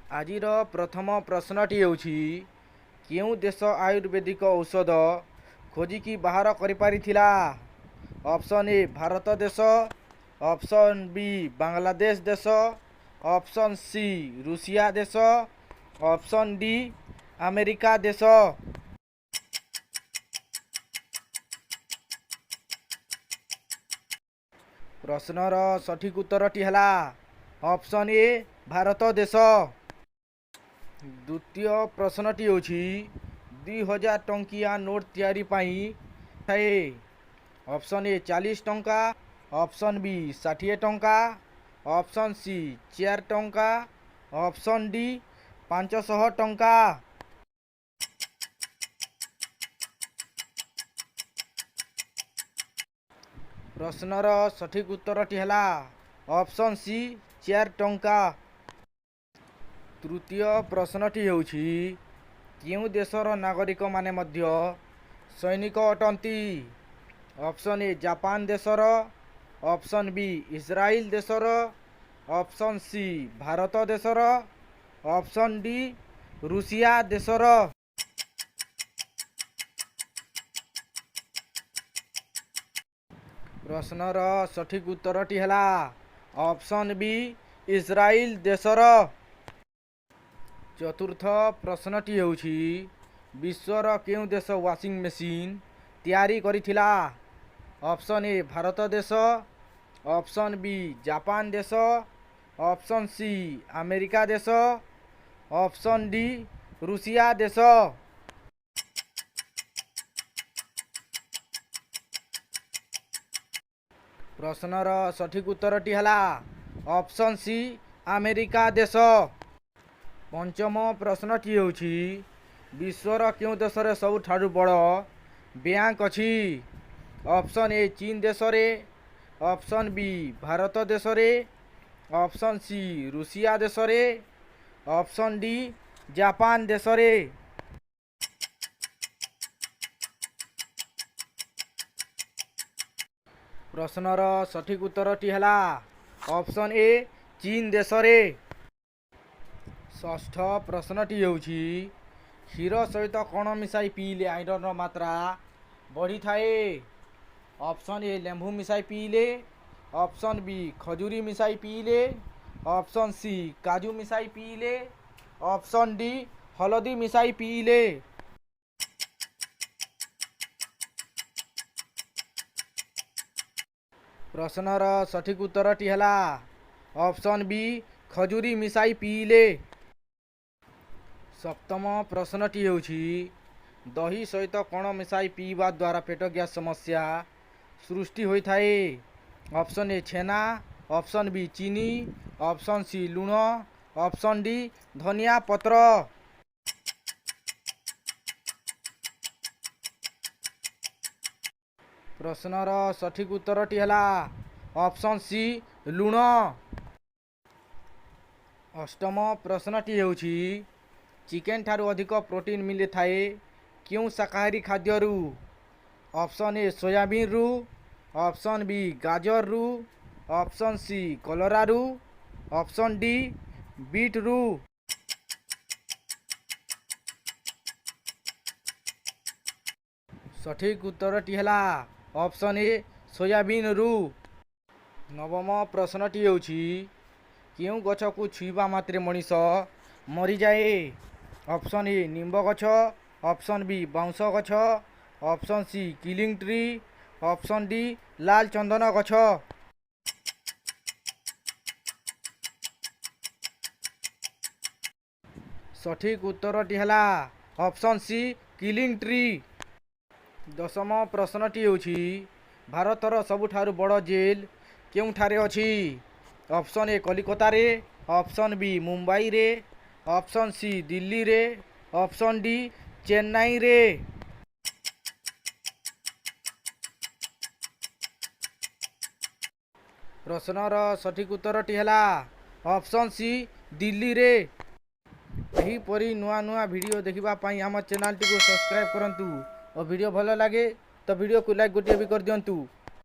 आजिर प्रथम प्रश्नटी ହେଉଛି କେଉଁ ଦେଶ ଆୟୁର୍ବେଦିକ ଔଷଧ ଖୋଜିକି ବାହାର କରିପାରିଥିଲା? ଅପସନ୍ ଏ ଭାରତ ଦେଶ, ଅପସନ୍ ବି ବାଂଲାଦେଶ ଦେଶ, ଅପସନ୍ ସି ରୁଷିଆ ଦେଶ, ଅପସନ୍ ଡି ଆମେରିକା ଦେଶ। ପ୍ରଶ୍ନର ସଠିକ୍ ଉତ୍ତରଟି ହେଲା ଅପସନ୍ ଏ ଭାରତ ଦେଶ। ଦ୍ୱିତୀୟ ପ୍ରଶ୍ନଟି ହେଉଛି 2000 ଟଙ୍କିଆ ନୋଟ୍ ତିଆରି ପାଇଁ ଥାଏ ଅପସନ୍ ଏ 40 ଟଙ୍କା, ଅପସନ୍ ବି 60 ଟଙ୍କା, ଅପସନ୍ ସି 4 ଟଙ୍କା, ଅପସନ୍ ଡି 500 ଟଙ୍କା। ପ୍ରଶ୍ନର ସଠିକ୍ ଉତ୍ତରଟି ହେଲା ଅପସନ୍ ସି 4 ଟଙ୍କା। ତୃତୀୟ ପ୍ରଶ୍ନଟି ହେଉଛି କେଉଁ ଦେଶର ନାଗରିକମାନେ ମଧ୍ୟ ସୈନିକ ଅଟନ୍ତି? ଅପସନ୍ ଏ ଜାପାନ ଦେଶର, ଅପସନ୍ ବି ଇସ୍ରାଏଲ ଦେଶର, ଅପସନ୍ ସି ଭାରତ ଦେଶର, ଅପସନ୍ ଡି ରୁଷିଆ ଦେଶର। ପ୍ରଶ୍ନର ସଠିକ୍ ଉତ୍ତରଟି ହେଲା ଅପସନ୍ ବି ଇସ୍ରାଏଲ ଦେଶର। ଚତୁର୍ଥ ପ୍ରଶ୍ନଟି ହେଉଛି ବିଶ୍ୱର କେଉଁ ଦେଶ ୱାସିଂ ମେସିନ୍ ତିଆରି କରିଥିଲା? ଅପସନ୍ ଏ ଭାରତ ଦେଶ, ଅପସନ୍ ବି ଜାପାନ ଦେଶ, ଅପସନ୍ ସି ଆମେରିକା ଦେଶ, ଅପସନ୍ ଡି ରୁଷିଆ ଦେଶ। ପ୍ରଶ୍ନର ସଠିକ୍ ଉତ୍ତରଟି ହେଲା ଅପସନ୍ ସି ଆମେରିକା ଦେଶ। ପଞ୍ଚମ ପ୍ରଶ୍ନଟି ହେଉଛି ବିଶ୍ୱର କେଉଁ ଦେଶରେ ସବୁଠାରୁ ବଡ଼ ବ୍ୟାଙ୍କ ଅଛି? ଅପସନ୍ ଏ ଚୀନ ଦେଶରେ, ଅପସନ୍ ବି ଭାରତ ଦେଶରେ, ଅପସନ୍ ସି ରୁଷିଆ ଦେଶରେ, ଅପସନ୍ ଡି ଜାପାନ ଦେଶରେ। ପ୍ରଶ୍ନର ସଠିକ୍ ଉତ୍ତରଟି ହେଲା ଅପସନ୍ ଏ ଚୀନ ଦେଶରେ। ଷଷ୍ଠ ପ୍ରଶ୍ନଟି ହେଉଛି କ୍ଷୀର ସହିତ କ'ଣ ମିଶାଇ ପିଇଲେ ଆଇରନ୍ର ମାତ୍ରା ବଢ଼ିଥାଏ? ଅପସନ୍ ଏ ଲେମ୍ବୁ ମିଶାଇ ପିଇଲେ, ଅପସନ୍ ବି ଖଜୁରୀ ମିଶାଇ ପିଇଲେ, ଅପସନ୍ ସି କାଜୁ ମିଶାଇ ପିଇଲେ, ଅପସନ୍ ଡି ହଳଦୀ ମିଶାଇ ପିଇଲେ। ପ୍ରଶ୍ନର ସଠିକ୍ ଉତ୍ତରଟି ହେଲା ଅପସନ୍ ବି ଖଜୁରୀ ମିଶାଇ ପିଇଲେ। ସପ୍ତମ ପ୍ରଶ୍ନଟି ହେଉଛି ଦହି ସହିତ କ'ଣ ମିଶାଇ ପିଇବା ଦ୍ୱାରା ପେଟ ଗ୍ୟାସ୍ ସମସ୍ୟା ସୃଷ୍ଟି ହୋଇଥାଏ? Option A chhena, option B ଚିନି, ଅପସନ୍ ସି ଲୁଣ, ଅପସନ୍ ଡି ଧନିଆ ପତ୍ର। ପ୍ରଶ୍ନର ସଠିକ୍ ଉତ୍ତରଟି ହେଲା ଅପସନ୍ ସି ଲୁଣ। ଅଷ୍ଟମ ପ୍ରଶ୍ନଟି ହେଉଛି ଚିକେନ୍ ଠାରୁ ଅଧିକ ପ୍ରୋଟିନ୍ ମିଳିଥାଏ କେଉଁ ଶାକାହାରୀ ଖାଦ୍ୟରୁ? ଅପସନ୍ ଏ ସୋୟାବିନ୍ରୁ, ଅପସନ୍ ବି ଗାଜରରୁ, ଅପସନ୍ ସି କଲରାରୁ, ଅପସନ୍ ଡି ବିଟ୍ରୁ। ସଠିକ୍ ଉତ୍ତରଟି ହେଲା ଅପସନ୍ ଏ ସୋୟାବିନ୍ରୁ। ନବମ ପ୍ରଶ୍ନଟି ହେଉଛି କେଉଁ ଗଛକୁ ଛୁଇଁବା ମାତ୍ରେ ମଣିଷ ମରିଯାଏ? ଅପସନ୍ ଏ ନିମ୍ବ ଗଛ, ଅପସନ୍ ବି ବାଉଁଶ ଗଛ, option C killing tree, option D ଲାଲ ଚନ୍ଦନ ଗଛ। ସଠିକ୍ ଉତ୍ତରଟି ହେଲା ଅପସନ୍ ସି କିଲିଂ ଟ୍ରି। ଦଶମ ପ୍ରଶ୍ନଟି ହେଉଛି ଭାରତର ସବୁଠାରୁ ବଡ଼ ଜେଲ୍ କେଉଁଠାରେ ଅଛି? ଅପସନ୍ ଏ କଲିକତାରେ, ଅପସନ୍ ବି ମୁମ୍ବାଇରେ, ଅପସନ୍ ସି ଦିଲ୍ଲୀରେ, ଅପସନ୍ ଡି ଚେନ୍ନାଇରେ। ପ୍ରଶ୍ନର ସଠିକ୍ ଉତ୍ତରଟି ହେଲା ଅପସନ୍ ସି ଦିଲ୍ଲୀରେ। ଏହିପରି ନୂଆ ନୂଆ ଭିଡ଼ିଓ ଦେଖିବା ପାଇଁ ଆମ ଚ୍ୟାନେଲଟିକୁ ସବସ୍କ୍ରାଇବ୍ କରନ୍ତୁ ଓ ଭିଡ଼ିଓ ଭଲ ଲାଗେ ତ ଭିଡ଼ିଓକୁ ଲାଇକ୍ ଗୋଟିଏ ବି କରିଦିଅନ୍ତୁ।